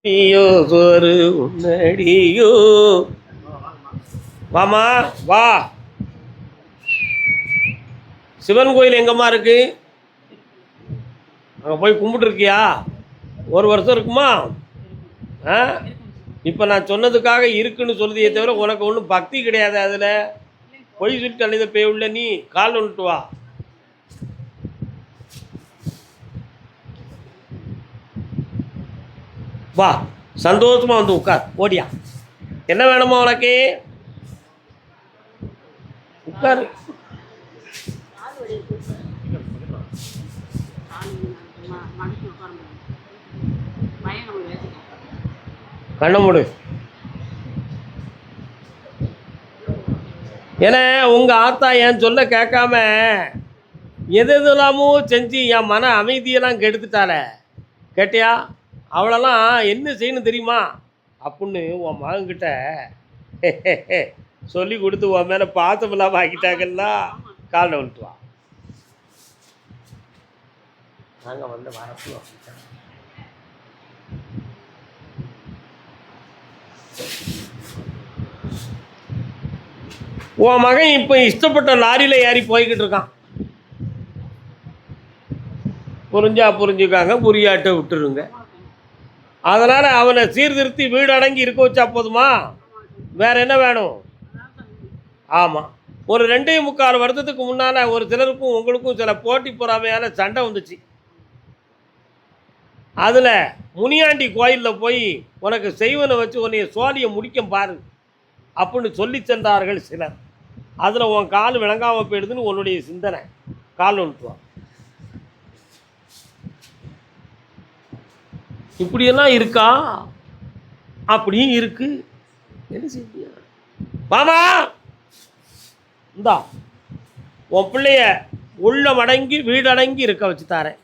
நீயோ ஒரு உன்னடியோ வாமா வா. சிவன் கோயில் எங்கம்மா இருக்கு? அங்கே போய் கும்பிட்டுருக்கியா? ஒரு வருஷம் இருக்குமா? ஆ, இப்போ நான் சொன்னதுக்காக இருக்குன்னு சொல்லுதியே தவிர உனக்கு ஒன்றும் பக்தி கிடையாது. அதில் பொய் சொல்லிட்டு அழுத போய் உள்ள நீ கால் ஒன்றுட்டு வா. வா, சந்தோஷமா வந்து உட்கார். ஓடியா, என்ன வேணுமா உனக்கு? உட்காரு. கண்ண மூடு. ஏன்னா உங்கள் ஆத்தா என் சொல்ல கேட்காம எது எதுலாமோ செஞ்சு என் மன அமைதியெல்லாம் கெடுத்துட்டால. கேட்டியா? அவளெல்லாம் என்ன செய்யணும் தெரியுமா அப்படின்னு உன் மகன்கிட்ட சொல்லி கொடுத்து உன் மேலே பாசம் இல்லாமல் ஆக்கிட்டாங்கன்னா காலில் வந்துட்டு வா. நாங்கள் வந்து வரப்போ உன் மகன் இப்போ இஷ்டப்பட்ட லாரியில் ஏறி போய்கிட்டு இருக்கான். புரிஞ்சா புரிஞ்சுக்காங்க, புரியாட்ட விட்டுருங்க. அதனால் அவனை சீர்திருத்தி வீடு அடங்கி இருக்க வச்சா போதுமா? வேற என்ன வேணும்? ஆமாம், ஒரு 2.25 வருடத்துக்கு முன்னால் ஒரு சிலருக்கும் உங்களுக்கும் சில போட்டி பொறாமையால் சண்டை வந்துச்சு. அதில் முனியாண்டி கோயிலில் போய் உனக்கு செய்வனை வச்சு உன்னைய சோழியை முடிக்க பாரு அப்படின்னு சொல்லி சென்றார்கள் சிலர். அதில் உன் கால் விளங்காமல் போயிடுதுன்னு உன்னுடைய சிந்தனை. கால் ஒன்றுவான். இப்படியெல்லாம் இருக்கா? அப்படியும் இருக்கு. என்ன செய்ய? மாமா இந்தா உன் பிள்ளைய உள்ள மடங்கி வீடடங்கி இருக்க வச்சு தாரேன்.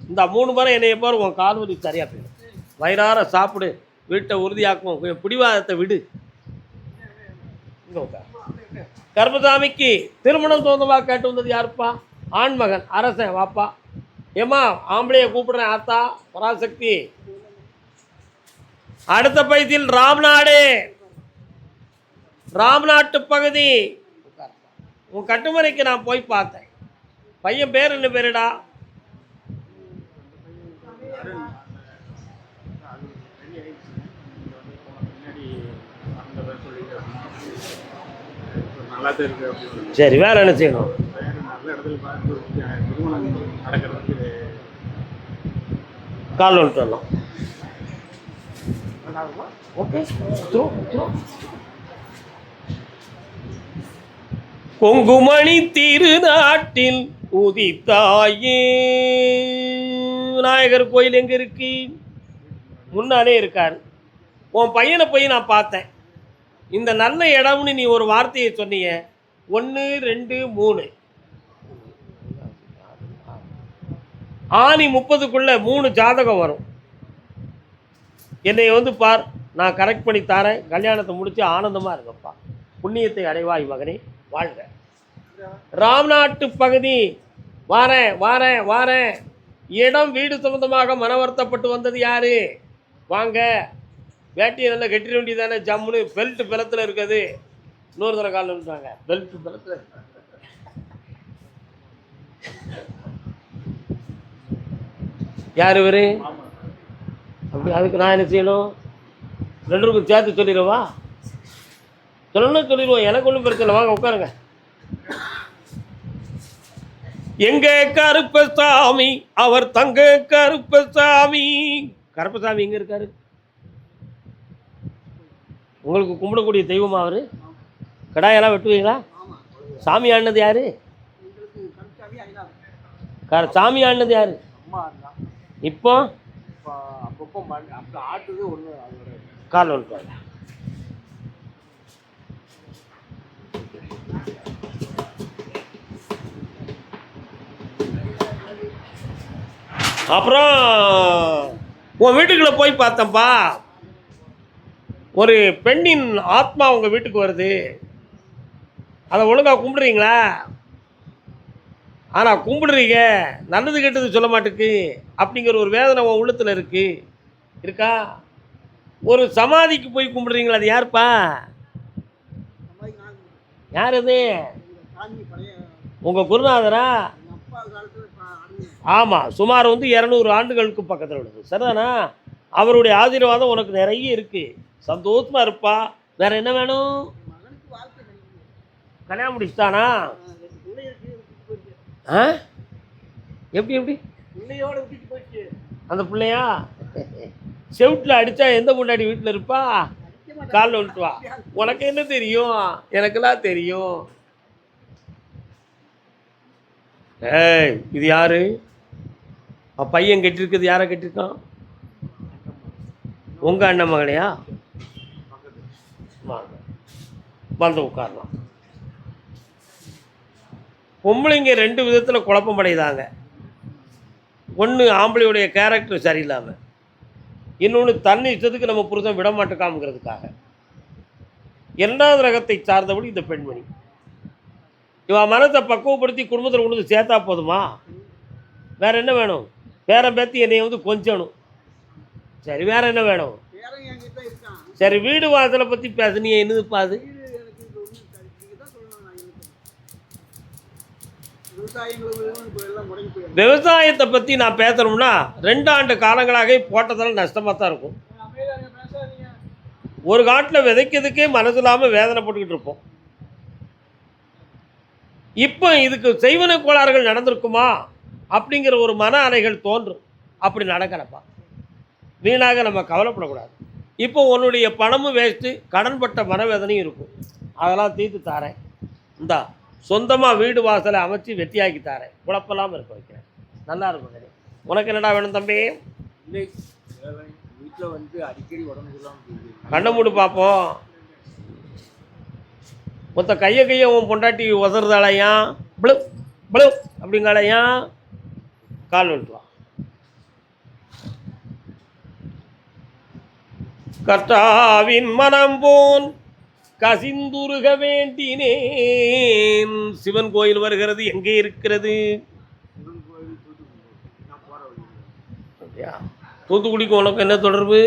இந்த 3 முறை என்னைய பாரு, உன் கால் வலி சரியாக போயிடும். வயிறார சாப்பிடு, வீட்டை உறுதியாக்கும், கொஞ்சம் பிடிவாதத்தை விடு. கர்மசாமிக்கு திருமணம் தோந்தமாக கேட்டு வந்தது யாருப்பா? ஆண்மகன் அரசன். வாப்பா. ஏம்மா ஆம்பளைய கூப்பிடுறேன். ஆத்தா பராசக்தி. அடுத்த பைத்தியில் ராம்நாடு, ராம்நாட்டு பகுதி. உன் கட்டுமனைக்கு நான் போய் பார்த்தேன். பையன் பேர் என்ன பேருடா? சரி, வேற என்ன செய்யணும்? கால் வந்துட்டு வரலாம். ஓகே. கொங்குமணி திருநாட்டில் உதித்தாயே. விநாயகர் கோயில் எங்க இருக்கு? முன்னாலே இருக்காரு. உன் பையனை போய் நான் பார்த்தேன். இந்த நல்ல இடம்னு நீ ஒரு வார்த்தையை சொன்னீங்க. 1 2 3 ஆனி 30க்குள்ள 3 ஜாதகம் வரும். என்னை வந்து பார், நான் கரெக்ட் பண்ணி தரேன். கல்யாணத்தை முடிச்சு ஆனந்தமாக இருக்கப்பா. புண்ணியத்தை அடைவாய் மகனே, வாழ்க. ராம்நாட்டு பகுதி வாரேன் வாரேன் வாரேன். இடம் வீடு சம்பந்தமாக மனவருத்தப்பட்டு வந்தது யாரு? வாங்க. வேட்டியை நல்லா கட்டிட வேண்டியதானே? ஜம்முன்னு பெல்ட் பலத்தில் இருக்குது. இன்னொரு தர காலில் வந்துட்டாங்க. பெல்ட் பலத்தில் யார் இவர்? அப்படி அதுக்கு நான் என்ன செய்யணும்? 2 சேர்த்து சொல்லிடுவா? சொல்லணும்னு சொல்லிடுவோம். எனக்கு ஒன்றும் பிரச்சனை. வாங்க உட்காருங்க. எங்க கருப்பசாமி, அவர் தங்க கருப்பசாமி. கருப்பசாமி எங்க இருக்காரு? உங்களுக்கு கும்பிடக்கூடிய தெய்வமா அவரு? கடாயெல்லாம் வெட்டுவீங்களா? சாமி ஆடினது யாரு? சாமி ஆடினது யாரு? இப்போ கால் வந்துட்டு. அப்புறம் உன் வீட்டுக்குள்ள போய் பார்த்தப்பா, ஒரு பெண்ணின் ஆத்மா உங்கள் வீட்டுக்கு வருது. அதை ஒழுங்காக கும்பிடுறீங்களா? ஆனால் கும்பிடுறீங்க, நல்லது கெட்டது சொல்ல மாட்டேக்கு அப்படிங்கிற ஒரு வேதனை உன் உள்ளத்தில் இருக்கா? ஒரு சமாதிக்கு போய் கும்பிடுறீங்களா? அது யாருப்பா? யார் அது? உங்கள் குருநாதரா? ஆமாம், சுமார் வந்து 200 ஆண்டுகளுக்கு பக்கத்தில் உள்ளது. சரிதானா? அவருடைய ஆசீர்வாதம் உனக்கு நிறைய இருக்குது. சந்தோஷமாக இருப்பா. வேற என்ன வேணும்? கல்யாணம் முடிச்சுட்டானா? ஆ, எப்படி எப்படி அந்த பிள்ளையா? செவுட்டில் அடித்தா எந்த முன்னாடி வீட்டில் இருப்பா? காலில் விட்டு வா. உனக்கு என்ன தெரியும்? எனக்கெல்லாம் தெரியும். ஏய், இது யாரு? பையன் கட்டிருக்குது. யாரை கட்டிருக்கான்? உங்கள் அண்ணன் மகனையா? வந்து உட்காரலாம். பொம்பளைங்க 2 விதத்தில் குழப்பம் அடையுதாங்க. ஒன்று, ஆம்பளையுடைய கேரக்டர் சரியில்லாமல், இன்னொன்று தண்ணி இஷ்டத்துக்கு நம்ம புருஷன் விட மாட்டேக்காமங்கிறதுக்காக. 2வது ரகத்தை சார்ந்தபடி இந்த பெண்மணி. இவன் மனத்தை பக்குவப்படுத்தி குடும்பத்தில் கொண்டு வந்து சேர்த்தா போதுமா? வேற என்ன வேணும்? பேரன் பேத்தி என்னை வந்து கொஞ்சணும். சரி, வேற என்ன வேணும்? சரி, வீடு வாசலை பற்றி பேச. நீ என்னதுப்பா அது? விவசாயத்தை பற்றி நான் பேசணும்னா 2 ஆண்டு காலங்களாக போட்டதெல்லாம் நஷ்டமாக தான் இருக்கும். ஒரு காட்டில் விதைக்கிறதுக்கே மனசு இல்லாமல் வேதனைப்பட்டுக்கிட்டு இருப்போம். இப்போ இதுக்கு செய்வன கோளாறுகள் நடந்திருக்குமா அப்படிங்கிற ஒரு மன அலைகள் தோன்றும். அப்படி நடக்கிறப்பா வீணாக நம்ம கவலைப்படக்கூடாது. இப்போ உன்னுடைய பணமும் வேஸ்ட்டு, கடன்பட்ட மனவேதனையும் இருக்கும். அதெல்லாம் தீர்த்து தாரேன். இந்தா, சொந்தமாக வீடு வாசலை அமைச்சு வெட்டியாக்கி தாரேன். குழப்பலாமல் இருக்க வைக்கிறேன். நல்லா இருக்கும். சரி, உனக்கு என்னடா வேணும் தம்பி? வீட்டில் வந்து அடிக்கடி உடம்பு கண்ணை மூடு பார்ப்போம். மொத்த கையை உன் பொண்டாட்டி உதறதாலையாம், பிளு பிளு அப்படிங்காலையாம். கால் விட்டுவான். கர்த்தாவின் மனம் போன் கசிந்துருக வேண்டினேன். சிவன் கோயில் வருகிறது. எங்கே இருக்கிறது? தூத்துக்குடிக்கு உனக்கு என்ன தொடர்பு?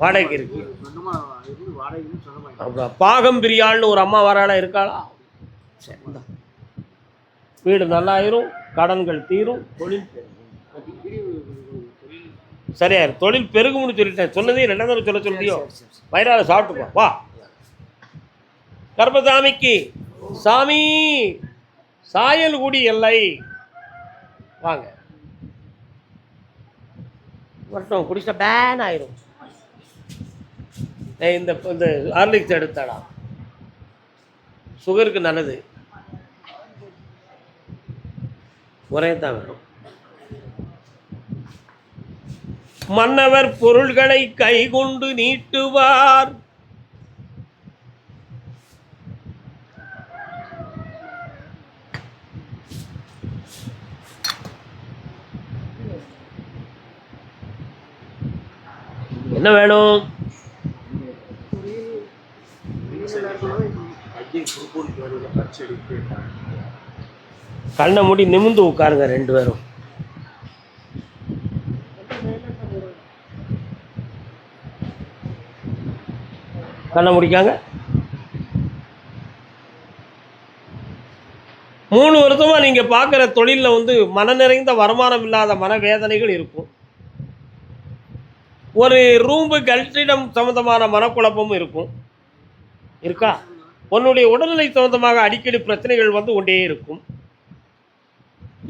வாடகைக்கு இருக்கு. பாகம் பிரியாள்னு ஒரு அம்மா வராளா? இருக்காளா? சரி, வீடு நல்லாயிரும், கடன்கள் தீரும், தொழில் சரியாயிரும். தொழில் பெருகும்னு சொல்லிட்டேன். சொன்னதே 2வது சொல்ல சொல்லியோ? வயிறால சாப்பிட்டுப்பா. வா. கர்பசாமிக்கு சாமி சாயல்குடி எல்லை வாங்க. வரட்டும். குடிச்சா பேன் ஆயிரும். இந்த ஹார்லிக்ஸ் எடுத்தாடா, சுகருக்கு நல்லது. ஒரே தான் வேணும். மன்னவர் பொருள்களை கைகொண்டு நீட்டுவார். என்ன வேணும்? கண்ணை மூடி நிமிந்து உட்காருங்க 2 பேரும். கண்ணை முடிக்காங்க. 3 வருஷமாக நீங்கள் பார்க்குற தொழிலில் வந்து மன நிறைந்த வருமானம் இல்லாத மனவேதனைகள் இருக்கும். ஒரு ரூம்பு கல்ட்டிடம் சம்மந்தமான மனக்குழப்பமும் இருக்கும். இருக்கா? உன்னுடைய உடல்நிலை சம்மந்தமாக அடிக்கடி பிரச்சனைகள் வந்து கொண்டே இருக்கும்.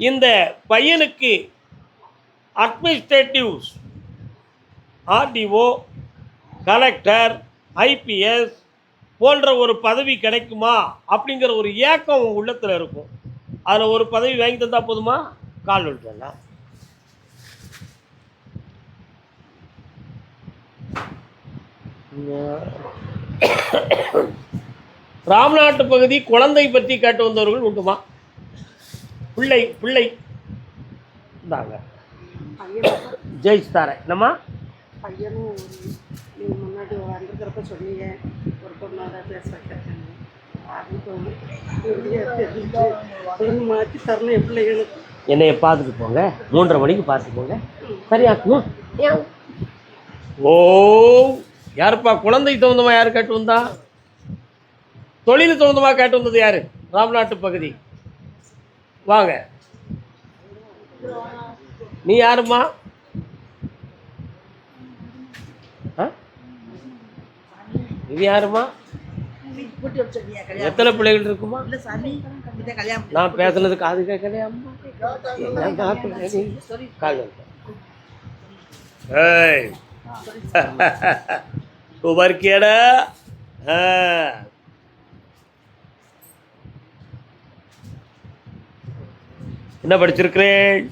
இந்த பையனுக்கு அட்மினிஸ்ட்ரேட்டிவ்ஸ், ஆர்டிஓ, கலெக்டர், ஐபிஎஸ் போன்ற ஒரு பதவி கிடைக்குமா அப்படிங்கிற ஒரு ஏக்கம் உங்கள் உள்ளத்தில் இருக்கும். அதில் ஒரு பதவி வாங்கி தந்தால் போதுமா? கால் விட்டுறலாம். ராம்நாட்டு பகுதி குழந்தை பற்றி கேட்டு வந்தவர்கள் உண்டுமா? பிள்ளை பிள்ளை இந்தாங்க ஜெயிச்சுத்தாரேன். என்னம்மா? பையனும் நீங்கள் முன்னாடி வந்துருக்கிறப்ப சொன்னீங்க ஒரு பொண்ணோட பேச வைக்கிறேன். மாற்றி தரணும் என் பிள்ளைகளுக்கு. என்னைய பார்த்துட்டு போங்க. 3:30 மணிக்கு பார்த்துட்டு போங்க. சரியாக்குமா? ஓ யாருப்பா குழந்தை தகுந்தமா யார் கேட்டு வந்தா? தொழில் தகுந்தமா கேட்டு வந்தது யாரு? ராம்நாட்டு பகுதி. வாங்க. நீ யாருமா? இது யாருமா? எத்தனை பிள்ளைகள் இருக்குமா? நான் பேசுனது காது கேட்கலையா? கேடா என்ன படிச்சிருக்கிறேன்?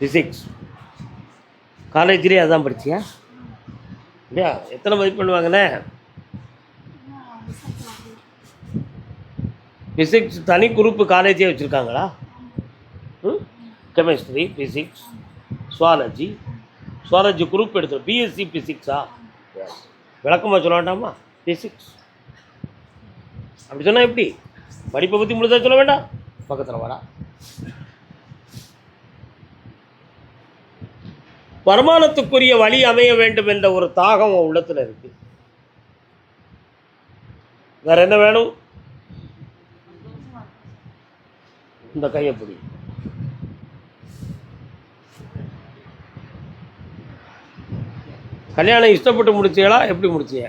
பிசிக்ஸ். காலேஜ்லேயே அதான் படிச்சியா இல்லையா? எத்தனை மதிப்பெண் வாங்கினே? ஃபிசிக்ஸ் தனி குரூப்பு காலேஜே வச்சுருக்காங்களா? கெமிஸ்ட்ரி, ஃபிசிக்ஸ், சுவாலஜி குரூப் எடுத்து பிஎஸ்சி ஃபிசிக்ஸா? விளக்கமாக சொல்ல வேண்டாமா? ஃபிசிக்ஸ் அப்படி சொன்னால் எப்படி? படிப்பை பற்றி முழுதாக சொல்ல வேண்டாம்? பக்கத்தில் வாடா. வருமானத்துக்குரிய வழி அமைய வேண்டும் என்ற ஒரு தாகம் உள்ளத்தில் இருக்கு. வேற என்ன வேணும்? இந்த கையப்படி கல்யாணம் இஷ்டப்பட்டு முடிச்சீங்களா? எப்படி முடிச்சிய?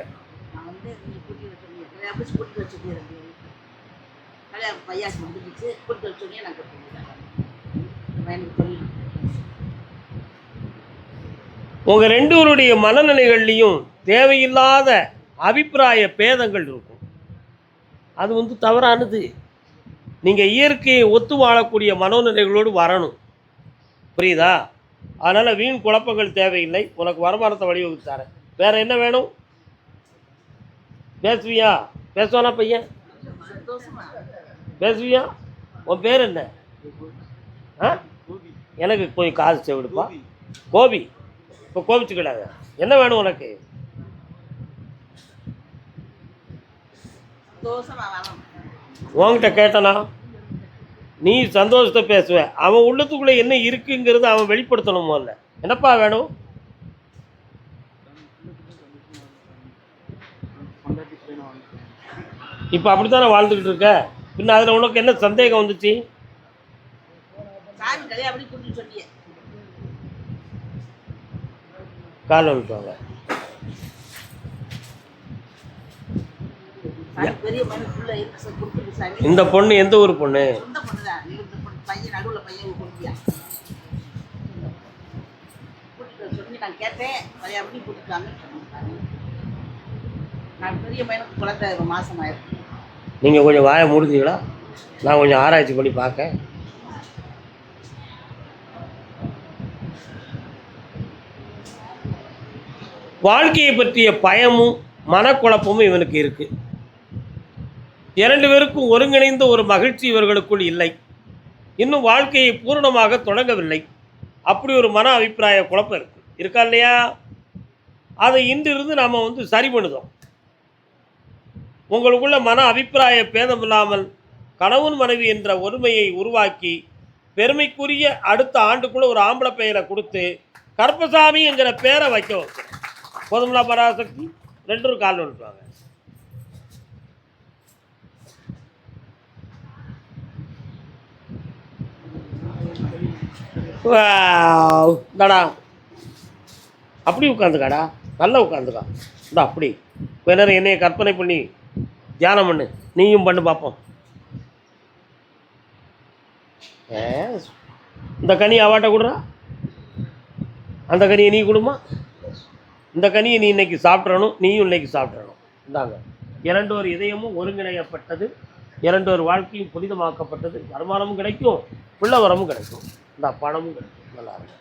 உங்க ரெண்டு பேருடைய மனநிலைகள்லையும் தேவையில்லாத அபிப்பிராய பேதங்கள் இருக்கும். அது தவறானது. நீங்க இயற்கையை ஒத்து வாழக்கூடிய மனோநிலைகளோடு வரணும். புரியுதா? அதனால வீண் குழப்பங்கள் தேவையில்லை. உனக்கு வருமானத்தை வழிவகுத்து தரேன். வேற என்ன வேணும்? பேசுவியா? பேசுவானா பையன்? பேசுவியா? உன் பேர் என்ன? எனக்கு கொஞ்சம் காசு செவிடுப்பா. கோபி. இப்போ கோபிச்சுக்கிடாத. என்ன வேணும் உனக்கு? உன்கிட்ட கேட்டனா நீ சந்தோஷத்தை பேசுவ. அவன் உள்ளத்துக்குள்ளே என்ன இருக்குங்கிறது அவன் வெளிப்படுத்தணும். முதல்ல என்னப்பா வேணும்? இப்போ அப்படித்தானே வாழ்ந்துக்கிட்டு இருக்க. பின்ன அதில் உனக்கு என்ன சந்தேகம் வந்துச்சு? கால் வந்துட்டாங்க. இந்த பொண்ணு எந்த ஊர் பொண்ணு? நீங்க கொஞ்சம் வாயை மூடுதீங்களா? நான் கொஞ்சம் ஆராய்ச்சி பண்ணி பார்க்க. வாழ்க்கையை பற்றிய பயமும் மனக்குழப்பமும் இவனுக்கு இருக்கு. இரண்டு பேருக்கும் ஒருங்கிணைந்த ஒரு மகிழ்ச்சி இவர்களுக்குள் இல்லை. இன்னும் வாழ்க்கையை பூரணமாக தொடங்கவில்லை. அப்படி ஒரு மன அபிப்பிராய குழப்பம் இருக்கா இல்லையா? அதை இன்றிருந்து நாம் சரி பண்ணுதோம். உங்களுக்குள்ள மன அபிப்பிராய பேதம் இல்லாமல் கணவன் மனைவி என்ற ஒருமையை உருவாக்கி பெருமைக்குரிய அடுத்த ஆண்டுக்குள்ள ஒரு ஆம்பளை பெயரை கொடுத்து கருப்பசாமி என்கிற பேரை வைக்க வைக்கிறேன். போதும்லா பராசக்தி? ரெண்டு கால் வந்துட்டுவாங்க. தாடா அப்படி உட்காந்துக்காடா. நல்லா உட்காந்துக்கா. இந்தா அப்படி கொஞ்ச நேரம் என்னைய கற்பனை பண்ணி தியானம் பண்ணு. நீயும் பண்ணு பார்ப்போம். இந்த கனி அவாட்ட கொடுறா. அந்த கனியை நீ கொடுமா. இந்த கனியை நீ இன்னைக்கு சாப்பிட்றணும். நீயும் இன்னைக்கு சாப்பிட்றணும். இந்தாங்க. இரண்டோர் இதயமும் ஒருங்கிணையப்பட்டது. இரண்டோர் வாழ்க்கையும் புனிதமாக்கப்பட்டது. வருமானமும் கிடைக்கும், பிள்ளை வரமும் கிடைக்கும், இந்த பணமும் கிடைக்கும். நல்லா இருக்கும்.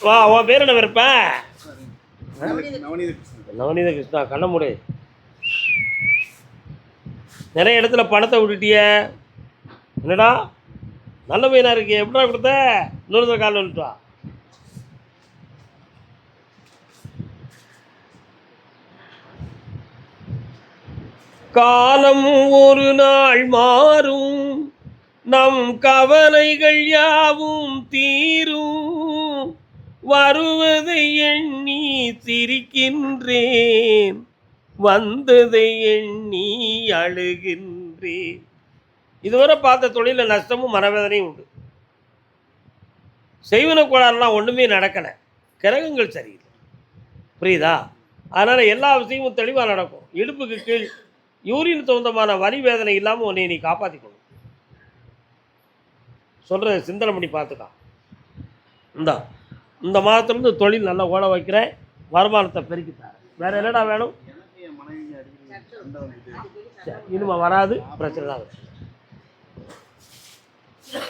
வா, உன் பேர் என்ன இருப்ப? நவநீத கிருஷ்ணா. கண்ணமுடி. நிறைய இடத்துல பணத்தை விட்டுட்டிய. என்னடா நல்ல பையனா இருக்கு. எப்படா கொடுத்த? இன்னொரு காலில் விட்டுவா. காலம் ஒரு நாள் மாறும், நம் கவலைகள் யாவும் தீரும். வருவதை எண்ணி சிரிக்கின்றேன், வந்ததை எண்ணி அழுகின்றேன். இதுவரை பார்த்த தொழிலில் நஷ்டமும் மனவேதனையும் உண்டு. செய்வன கோளாறுலாம் ஒன்றுமே நடக்கலை, கிரகங்கள் சரியில்லை. புரியுதா? அதனால் எல்லா விஷயமும் தெளிவாக நடக்கும். இடுப்புக்கு கீழ் யூரின் சொந்தமான வலி வேதனை இல்லாமல் உன்னை நீ காப்பாற்றிக்கணும். சொல்கிறத சிந்தனை பண்ணி பார்த்துக்கா. இந்த மாதத்துலேருந்து தொழில் நல்லா ஓட வைக்கிறேன், வருமானத்தை பெருக்கித்தார். வேறு என்னடா வேணும்? இனிமே வராது, பிரச்சனை தான்.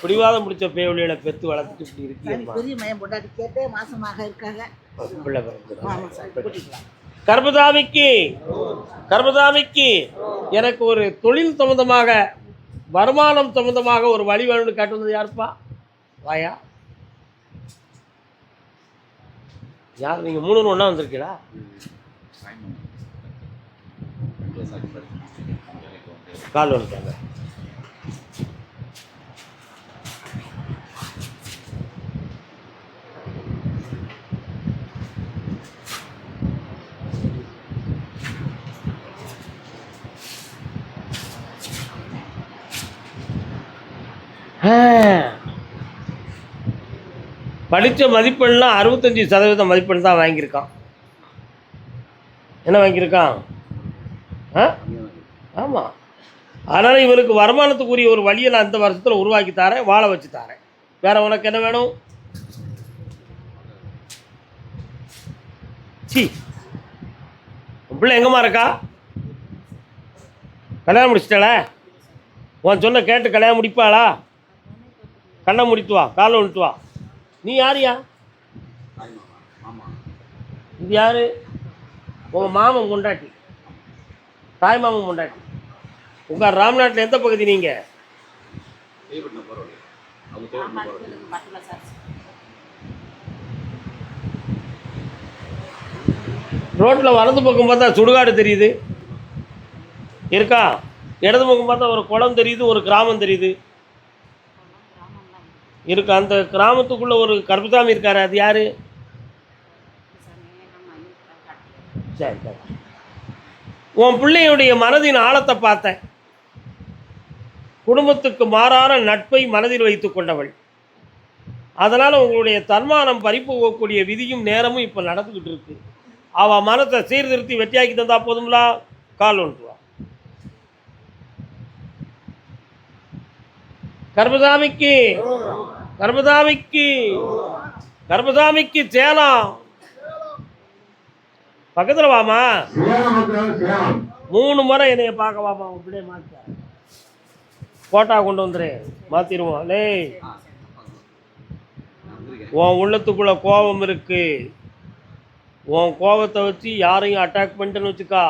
பிடிவாதம் முடிச்ச பேவலியில பெற்று வளர்த்துட்டு இப்படி இருக்கு. பெரிய மயம் பொண்டாட்டி கேட்டே மாசமாக இருக்காங்க. பிள்ளை பிறகு கர்மசாமிக்கு எனக்கு ஒரு தொழில் சம்பந்தமாக, வருமானம் சம்பந்தமாக ஒரு வழி வேணும்னு கேட்டு வந்தது யாருப்பா? வாயா. யார் நீங்கள்? 3 ஒன்றா வந்திருக்கீங்களா? கால் வந்துட்டாங்க. படித்த மதிப்பெண்லாம் 65% மதிப்பெண் தான் வாங்கியிருக்கான். என்ன வாங்கியிருக்கான்? ஆமாம். அதனால் இவருக்கு வருமானத்துக்குரிய ஒரு வழியை நான் இந்த வருஷத்தில் உருவாக்கி தரேன், வாழ வச்சு தரேன். வேறு உனக்கு என்ன வேணும்? உன் பிள்ளை எங்கம்மா இருக்கா? கல்யாணம் முடிச்சிட்டாளா? உன் சொன்ன கேட்டு கல்யாணம் முடிப்பாளா? கண்ணை முடித்து வா, காலை விட்டு வா. நீ யாரியா? இது யாரு? உங்கள் மாமன் கொண்டாட்டி, தாய் மாமன் கொண்டாட்டி. உங்கள் ராம்நாட்டில் எந்த பகுதி? நீங்கள் ரோட்டில் வலது பக்கம் பார்த்தா சுடுகாடு தெரியுது, இருக்கா? இடது பக்கம் பார்த்தா ஒரு குளம் தெரியுது, ஒரு கிராமம் தெரியுது, இருக்கு. அந்த கிராமத்துக்குள்ளே ஒரு கருப்பசாமி இருக்காரு, அது யார்? சரி சரி. உன் பிள்ளையுடைய மனதின் ஆழத்தை பார்த்தேன். குடும்பத்துக்கு மாறான நட்பை மனதில் வைத்து கொண்டவள். அதனால் உங்களுடைய தன்மானம் பறிப்போகக்கூடிய விதியும் நேரமும் இப்போ நடந்துக்கிட்டு இருக்கு. அவள் மனத்தை சீர்திருத்தி வெட்டியாக்கி தந்தா போதுங்களா? கால் ஒன்றுவா. கர்மசாமிக்கு சேலம் பக்கத்தில் வாமா. 3 முறை என்னைய பார்க்க வாமா. அப்படியே மாற்ற போட்டா கொண்டு வந்துரு, மாற்றிடுவோம். லே, உன் உள்ளத்துக்குள்ள கோபம் இருக்கு. உன் கோபத்தை வச்சு யாரையும் அட்டாக் பண்ணிட்டுன்னு வச்சுக்கா,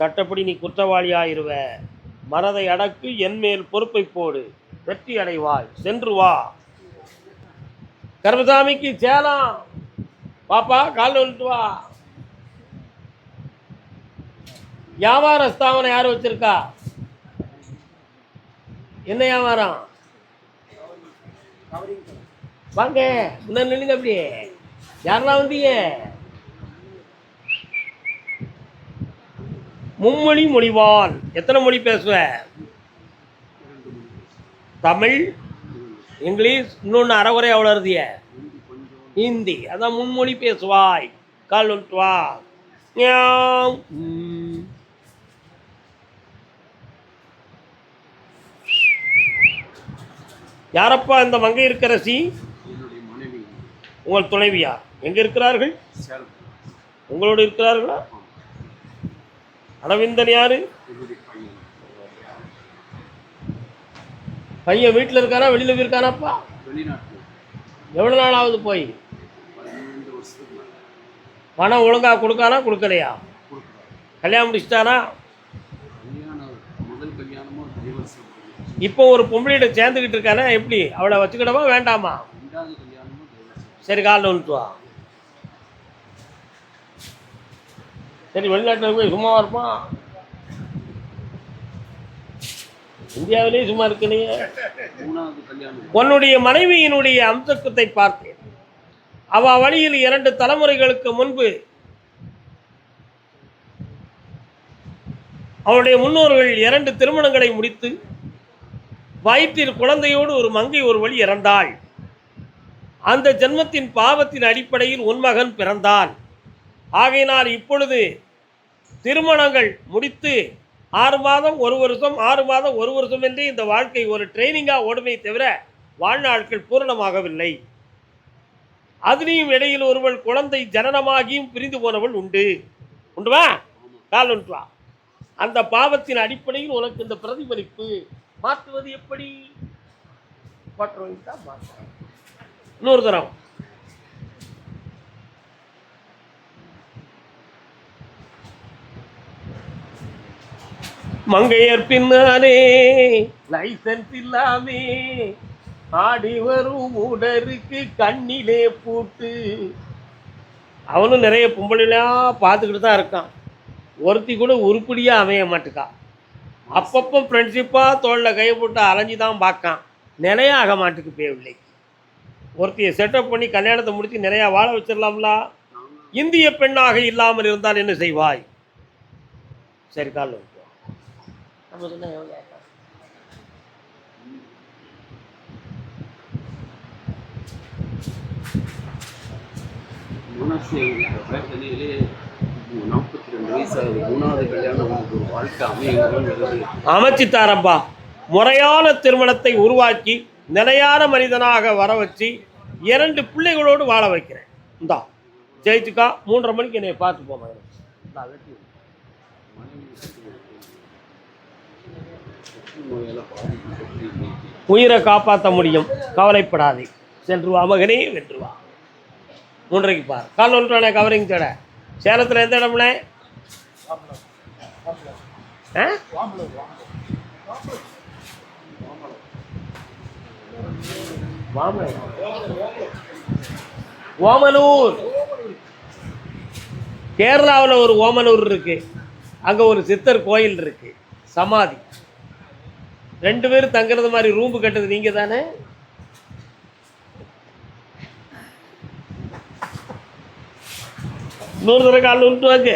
சட்டப்படி நீ குற்றவாளி ஆயிடுவ. மனதை அடக்கு, என் மேல் பொறுப்பை போடு, வெற்றி அடைவாய், சென்று வா. கர்மசாமிக்கு சேலம் பாப்பா, கால் வந்துட்டு வா. வியாபார ஸ்தாபனம் யார் வச்சிருக்கா? என்ன வியாபாரம்? வாங்க, இன்னும் நில்லுங்க. அப்படியே யாரெல்லாம் வந்தீங்க? மும்மொழி மொழிவான். எத்தனை மொழி பேசுவ? தமிழ், இங்கிலீஷ், இன்னொன்று அறகுறை எவ்வளோ இருதிய ஹிந்தி. அதான் மும்மொழி பேசுவாய். கால் வந்துட்டு வா. யாரப்பா இந்த மங்கை இருக்கரசி? உங்கள் துணைவியா? எங்கே இருக்கிறார்கள்? உங்களோடு இருக்கிறார்களா? அரவிந்தன் யாரு? பையன் வீட்டில் இருக்காரா, வெளியில் போயிருக்காராப்பா? எவ்வளோ நாள் ஆகுது போய்? பணம் ஒழுங்காக கொடுக்கானா, கொடுக்கலையா? கல்யாணம் முடிச்சிட்டானா? இப்போ ஒரு பொம்பளையிட்ட சேர்ந்துக்கிட்டு இருக்கானே, எப்படி? அவளை வச்சுக்கிடவா வேண்டாமா? சரி, காலில் வந்துட்டு வா. சரி, வெளிநாட்டில் போய் சும்மா இருப்பான். இந்தியாவிலே சும்மா இருக்கலையே. உன்னுடைய மனைவியினுடைய அம்சத்தை பார்த்தேன். அவ வழியில் 2 தலைமுறைகளுக்கு முன்பு அவருடைய முன்னோர்கள் 2 திருமணங்களை முடித்து வயிற்றில் குழந்தையோடு ஒரு மங்கை ஒரு வழி இறந்தாள். அந்த ஜென்மத்தின் பாவத்தின் அடிப்படையில் உன் மகன் பிறந்தான். ஆகையினால் இப்பொழுது திருமணங்கள் முடித்து 6 மாதம் 1 வருஷம் 6 மாதம் 1 வருஷம் என்று இந்த வாழ்க்கை ஒரு ட்ரைனிங்காக ஓடுமே தவிர வாழ்நாட்கள் பூரணமாகவில்லை. அதுலேயும் இடையில் ஒருவள் குழந்தை ஜனனமாகியும் பிரிந்து போனவள் உண்டு. உண்டுவா கால் உண்டுவா. அந்த பாவத்தின் அடிப்படையில் உனக்கு இந்த பிரதிபலிப்பு மாற்றுவது எப்படி? இன்னொரு தரம் மங்கையர் பின்னாலே லைசன்ஸ் இல்லாமே ஆடி வரும் உடருக்கு கண்ணிலே பூட்டு. அவனும் நிறைய பொம்பளைலாம் பார்த்துக்கிட்டு தான் இருக்கான். ஒருத்தி கூட உருப்படியாக அமைய மாட்டுக்கா. அப்பப்போ ஃப்ரெண்ட்ஷிப்பாக தோளில் கையை போட்டு அலைஞ்சி தான் பார்க்கான். நிலையாக மாட்டுக்கு பேவில்லை. ஒருத்தியை செட்டப் பண்ணி கல்யாணத்தை முடித்து நிறையா வாழ வச்சிடலாம்ல. இந்திய பெண்ணாக இல்லாமல் இருந்தால் என்ன செய்வாய்? சரி கால் நம்ம சொன்ன எவ்வளோ அமைச்சுத்தாரப்பா. முறையான திருமணத்தை உருவாக்கி நிலையான மனிதனாக வர வச்சு 2 பிள்ளைகளோடு வாழ வைக்கிறேன். இந்தா ஜெயிச்சுக்கா 3:30 மணிக்கு என்னை பார்த்து போங்க. உயிரை காப்பாற்ற முடியும், கவலைப்படாதே. சென்றுவா மகனே, வென்றுவா. 3:30க்கு பார். கால் ஒன்றானே கவரிங் தேட. சேலத்தில் எந்த இடம்ல? ஓமலூர். கேரளாவில் ஒரு ஓமலூர் இருக்கு. அங்கே ஒரு சித்தர் கோயில் இருக்கு, சமாதி. 2 பேரும் தங்குறது மாதிரி ரூம்பு கட்டுறது நீங்க தானே? நூறு தடவை கால் விட்டுவாங்க.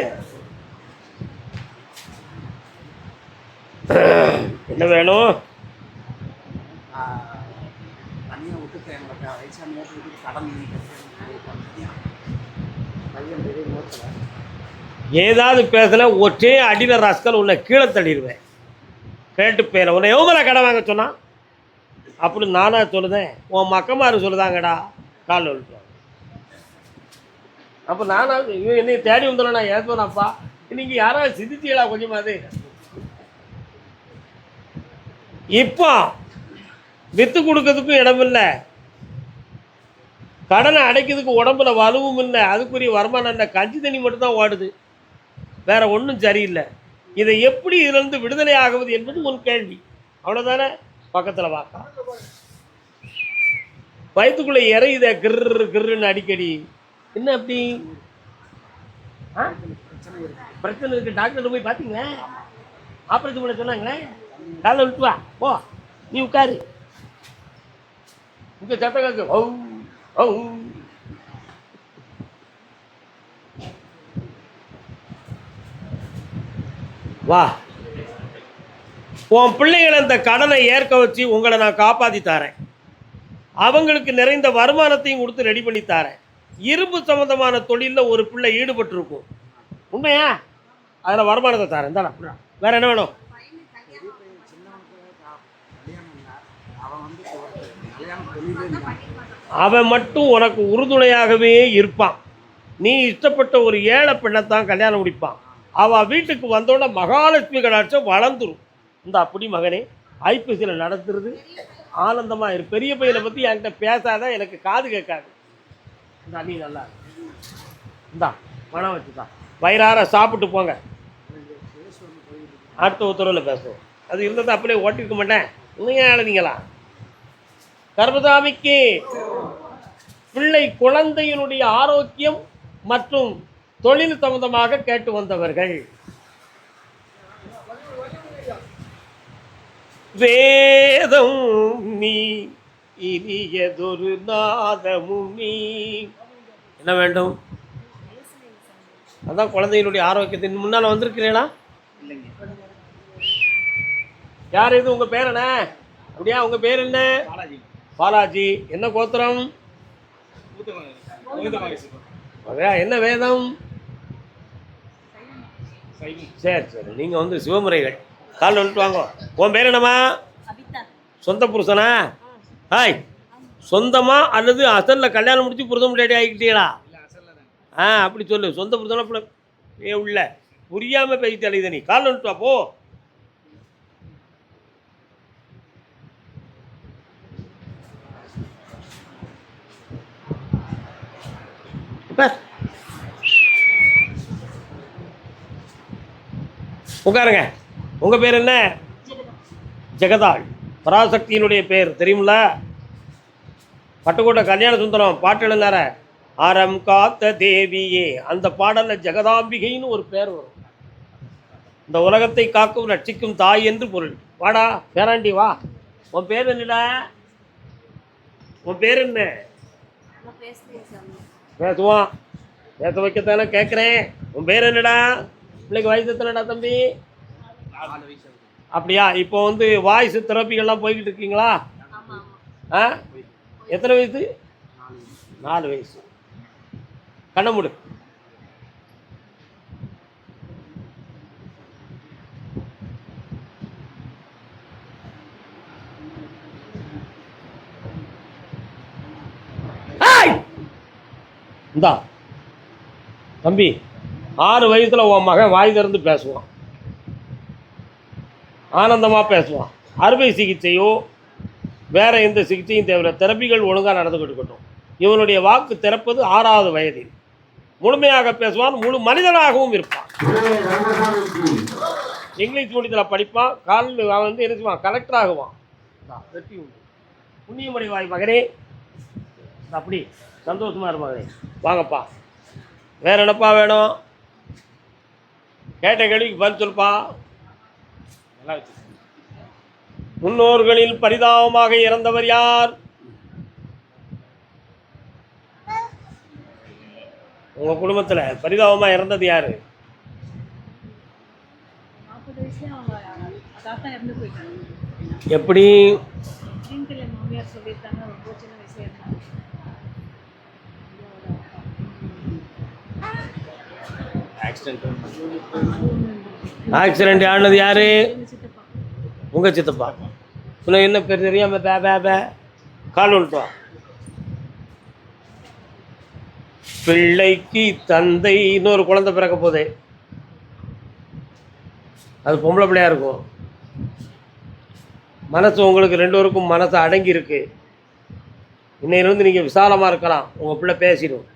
என்ன வேணும்? ஏதாவது பேசல ஒற்றே அடியில் ரஸ்கல் உன்னை கீழே தள்ளிடுவேன். கேட்டு பேர உன்னை எவ்வளோ கடை வாங்க சொன்னான் அப்படி நானா சொல்லுதேன். உன் மக்கமாரு சொல்லுதாங்கடா கால் விட்டுருவாங்க. அப்போ நானா என்னை தேடி வந்தோம். நான் ஏற்பேனப்பா. இன்னைக்கு யாராவது சிந்தித்தீங்களா கொஞ்சமாவது? இப்போ வித்து கொடுக்கறதுக்கும் இடமில்லை, கடனை அடைக்கிறதுக்கு உடம்புல வலுவும் இல்லை, அதுக்குரிய வருமானம் இல்லை, கஞ்சி தண்ணி மட்டும்தான் ஓடுது, வேற ஒன்றும் சரியில்லை. இதை எப்படி இதிலிருந்து விடுதலை ஆகுவது என்பது உன் கேள்வி. அவ்வளோதானே? பக்கத்தில் வாக்கா வயிற்றுக்குள்ளே இறையுத கிர்ரு கிர்ருன்னு அடிக்கடி. என்ன அப்படி பிரச்சனை இருக்கு? டாக்டர் போய் பார்த்தீங்களே? ஆப்ரேஷன் பண்ண சொன்னாங்களே? காலைல விட்டு வா, போ, நீ உட்காரு. இங்கே சத்த காக்கு வா. உன் பிள்ளைகளை இந்த கடனை ஏற்க வச்சு உங்களை நான் காப்பாற்றி தரேன். அவங்களுக்கு நிறைந்த வருமானத்தையும் கொடுத்து ரெடி பண்ணி தரேன். இரும்பு சம்பந்தமான தொழிலில் ஒரு பிள்ளை ஈடுபட்டிருக்கும். உண்மையா? அதில் வருமானத்தை தரேன். தானே வேற என்ன வேணும்? அவன் மட்டும் உனக்கு உறுதுணையாகவே இருப்பான். நீ இஷ்டப்பட்ட ஒரு ஏழை பெண்ணைத்தான் கல்யாணம் முடிப்பான். அவள் வீட்டுக்கு வந்தோட மகாலட்சுமி கடாட்சம் வளர்ந்துடும். இந்த அப்படி மகனே ஐபிசியில் நடத்துறது ஆனந்தமாக இரு. பெரிய பையனை பற்றி என்கிட்ட பேசாத, எனக்கு காது கேட்காது. இந்தா நீ நல்லா இந்தா பணம் வச்சுதான் வயிறார சாப்பிட்டு போங்க. அடுத்த உத்தரவில் பேசுவோம். அது இருந்தது அப்படியே ஓட்டிருக்க மாட்டேன். இன்னும் எழுதிங்களா? கர்மசாமிக்கு பிள்ளை குழந்தையினுடைய ஆரோக்கியம் மற்றும் தொழில் சம்பந்தமாக கேட்டு வந்தவர்கள். வேதம் நீ இனியதொரு நாதமும் நீ என்ன வேண்டும்? அதான் குழந்தைகளுடைய ஆரோக்கியத்தின் முன்னால் வந்திருக்கிறீங்களா? யார் இது? உங்கள் பேர் என்ன? அப்படியா, உங்கள் பேர் என்ன? பாலாஜி. என்ன கோத்திரம்? என்ன வேதம்? சரி சரி, நீங்கள் வந்து சிவமுறைகள். கால் வந்துட்டு வாங்க. உன் பேர் என்னம்மா? சொந்த புருஷனா? ஹாய், சொந்தமா அல்லது அசலில் கல்யாணம் முடிச்சு புருஷன் முன்னாடி ஆகிக்கிட்டீங்களா? அப்படி சொல்லு. சொந்த புருஷனா உள்ள புரியாமல் பேசிட்டு அழைத நீ. கால் வந்துட்டு வா போ. உட்காருங்க. உங்கள் பேர் என்ன? ஜெகதாள். பராசக்தியினுடைய பேர் தெரியுமில்ல? பட்டுக்கோட்டை கல்யாண சுந்தரம் பாட்டு எழுந்தார அறம் காத்த தேவியே, அந்த பாடலில் ஜெகதாம்பிகைன்னு ஒரு பேர் வரும். இந்த உலகத்தை காக்கும் ரட்சிக்கும் தாய் என்று பொருள். வாடா பேராண்டி வா. உன் பேர் என்னடா? உன் பேர் என்ன? பேசுவான். பேச வைக்கத்தானே கேட்குறேன். உன் பேர் என்னடா? பிள்ளைக்கு வயசு எத்தனைடா தம்பி? அப்படியா? இப்போ வந்து வாய்ஸ் தெரப்பிகள்லாம் போய்கிட்டு இருக்கீங்களா? எத்தனை வயசு? 4 வயசு. கண்ண மூடு. இந்தா தம்பி, 6 வயசில் உன் மகன் வாய் திறந்து பேசுவான், ஆனந்தமாக பேசுவான். அறுவை சிகிச்சையோ வேறு எந்த சிகிச்சையும் தேவையில்லை. தெரப்பிகள் ஒழுங்காக நடந்துக்கிட்டு இருக்கட்டும். இவனுடைய வாக்கு திறப்பது 6வது வயதில். முழுமையாக பேசுவான், முழு மனிதனாகவும் இருப்பான். இங்கிலீஷ் மீடியத்தில் படிப்பான். காலில் வந்து என்ன செய்வான்? கலெக்டர் ஆகுவான். வெற்றி உண்டு. புண்ணியமணி வாய் மகனே. அப்படி சந்தோஷமாக இரு மகனே. வாங்கப்பா. வேறு என்னப்பா வேணும்? கேட்ட கேள்விக்கு பதில் சொல்லுப்பா. நல்லா வச்சு. முன்னோர்களில் பரிதாபமாக இறந்தவர் யார்? உங்கள் குடும்பத்தில் பரிதாபமாக இறந்தது யார்? எப்படி? ஆக்சிடென்ட் ஆனது யாரு? உங்கள் சித்தப்பா. உனக்கு என்ன பேர் தெரியாம கால் விட்டுவா. பிள்ளைக்கு தந்தை இன்னொரு குழந்தை பிறக்க போதே. அது பொம்பளை பிள்ளையா இருக்கும். மனசு உங்களுக்கு 2 பேருக்கும் மனசு அடங்கி இருக்கு. இன்னையிலிருந்து நீங்கள் விசாலமாக இருக்கலாம். உங்கள் பிள்ளை பேசிடும்.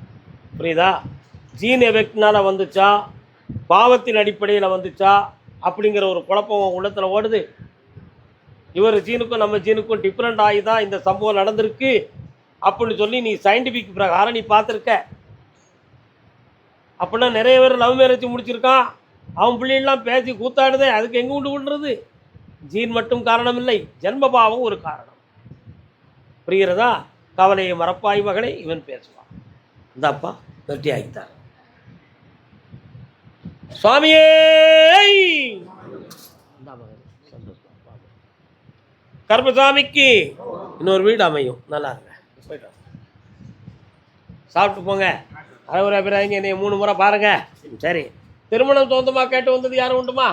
புரியுதா? ஜீன் எஃபெக்ட்னால் வந்துச்சா, பாவத்தின் அடிப்படையில் வந்துச்சா அப்படிங்கிற ஒரு குழப்பம் உள்ளத்தில் ஓடுது. இவர் ஜீனுக்கும் நம்ம ஜீனுக்கும் டிஃப்ரெண்ட் ஆகி தான் இந்த சம்பவம் நடந்திருக்கு அப்படின்னு சொல்லி நீ சயின்டிஃபிக் பிரகாரம் நீ பார்த்துருக்க. அப்படின்னா நிறைய பேர் லவ் மேரேஜ் முடிச்சிருக்கான். அவன் பிள்ளைகள்லாம் பேசி கூத்தாடுதே. அதுக்கு எங்கே கொண்டு விடுறது? ஜீன் மட்டும் காரணம் இல்லை, ஜென்மபாவம் ஒரு காரணம். புரிகிறதா? கவலையை மறப்பாய் மகனே. இவன் பேசுவான். இந்த அப்பா வெற்றி ஆகித்தார். சுவாமியே. கர்மசாமிக்கு இன்னொரு வீடு அமையும். நல்லா இருங்க. போயிட்டு சாப்பிட்டு போங்க. அரை ஒரு அபிராயிங்க என்னை 3 முறை பாருங்க. சரி. திருமணம் சொந்தமாக கேட்டு வந்தது யாரும் உண்டுமா?